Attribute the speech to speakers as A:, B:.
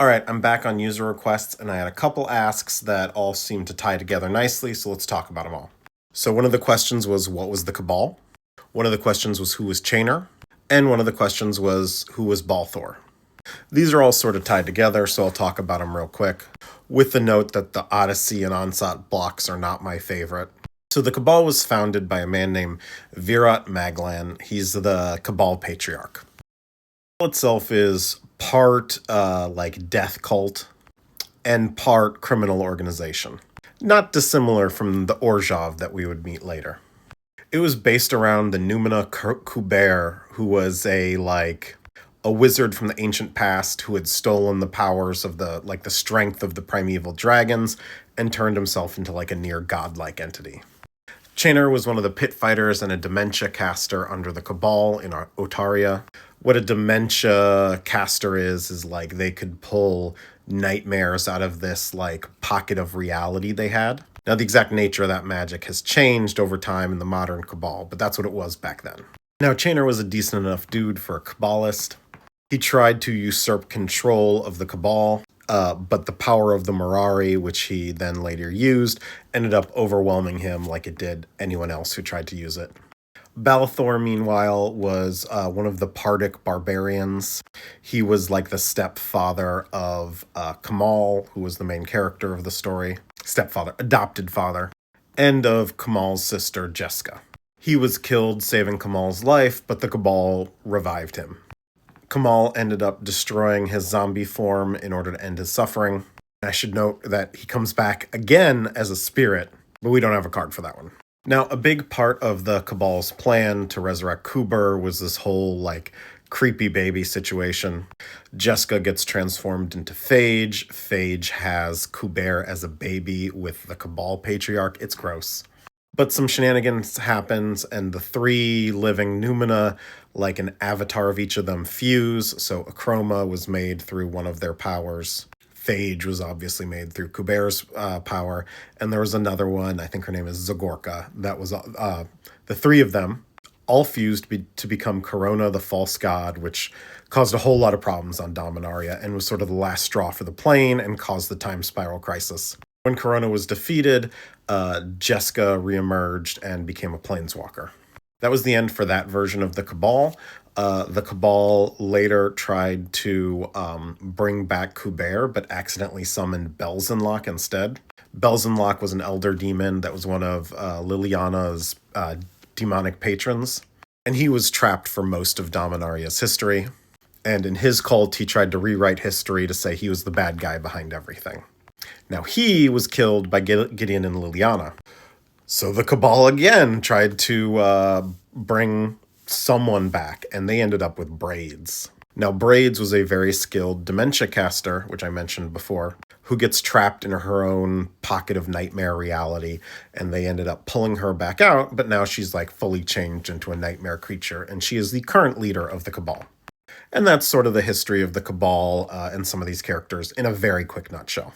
A: All right, I'm back on user requests, and I had a couple asks that all seem to tie together nicely, so let's talk about them all. So one of the questions was, what was the Cabal? One of the questions was, who was Chainer? And one of the questions was, who was Balathor? These are all sort of tied together, so I'll talk about them real quick, with the note that the Odyssey and Ansat blocks are not my favorite. So the Cabal was founded by a man named Virat Maglan. He's the Cabal Patriarch. The Cabal itself is part like death cult and part criminal organization. Not dissimilar from the Orzhov that we would meet later. It was based around the Numina Kuber, who was a wizard from the ancient past who had stolen the powers of the strength of the primeval dragons and turned himself into a near godlike entity. Chainer was one of the pit fighters and a dementia caster under the Cabal in Otaria. What a dementia caster is they could pull nightmares out of this pocket of reality they had. Now the exact nature of that magic has changed over time in the modern Cabal, but that's what it was back then. Now Chainer was a decent enough dude for a Cabalist. He tried to usurp control of the Cabal, but the power of the Mirari, which he then later used, ended up overwhelming him like it did anyone else who tried to use it. Balathor, meanwhile, was one of the Pardic barbarians. He was the stepfather of Cabal, who was the main character of the story. Stepfather, adopted father, and of Cabal's sister, Jessica. He was killed saving Cabal's life, but the Cabal revived him. Cabal ended up destroying his zombie form in order to end his suffering. I should note that he comes back again as a spirit, but we don't have a card for that one. Now, a big part of the Cabal's plan to resurrect Kuber was this whole, creepy baby situation. Jessica gets transformed into Phage. Phage has Kuber as a baby with the Cabal Patriarch. It's gross. But some shenanigans happens, and the three living Numina, an avatar of each of them, fuse. So Achroma was made through one of their powers. Phage was obviously made through Kuber's power. And there was another one, I think her name is Zagorka. That was the three of them all fused to become Corona, the false god, which caused a whole lot of problems on Dominaria and was sort of the last straw for the plane and caused the time spiral crisis. When Corona was defeated, Jessica reemerged and became a planeswalker. That was the end for that version of the Cabal. The Cabal later tried to bring back Kuber, but accidentally summoned Belzenlok instead. Belzenlok was an elder demon that was one of Liliana's demonic patrons, and he was trapped for most of Dominaria's history. And in his cult, he tried to rewrite history to say he was the bad guy behind everything. Now, he was killed by Gideon and Liliana. So the Cabal again tried to bring someone back, and they ended up with Braids. Now, Braids was a very skilled dementia caster, which I mentioned before, who gets trapped in her own pocket of nightmare reality, and they ended up pulling her back out, but now she's fully changed into a nightmare creature, and she is the current leader of the Cabal. And that's sort of the history of the Cabal and some of these characters in a very quick nutshell.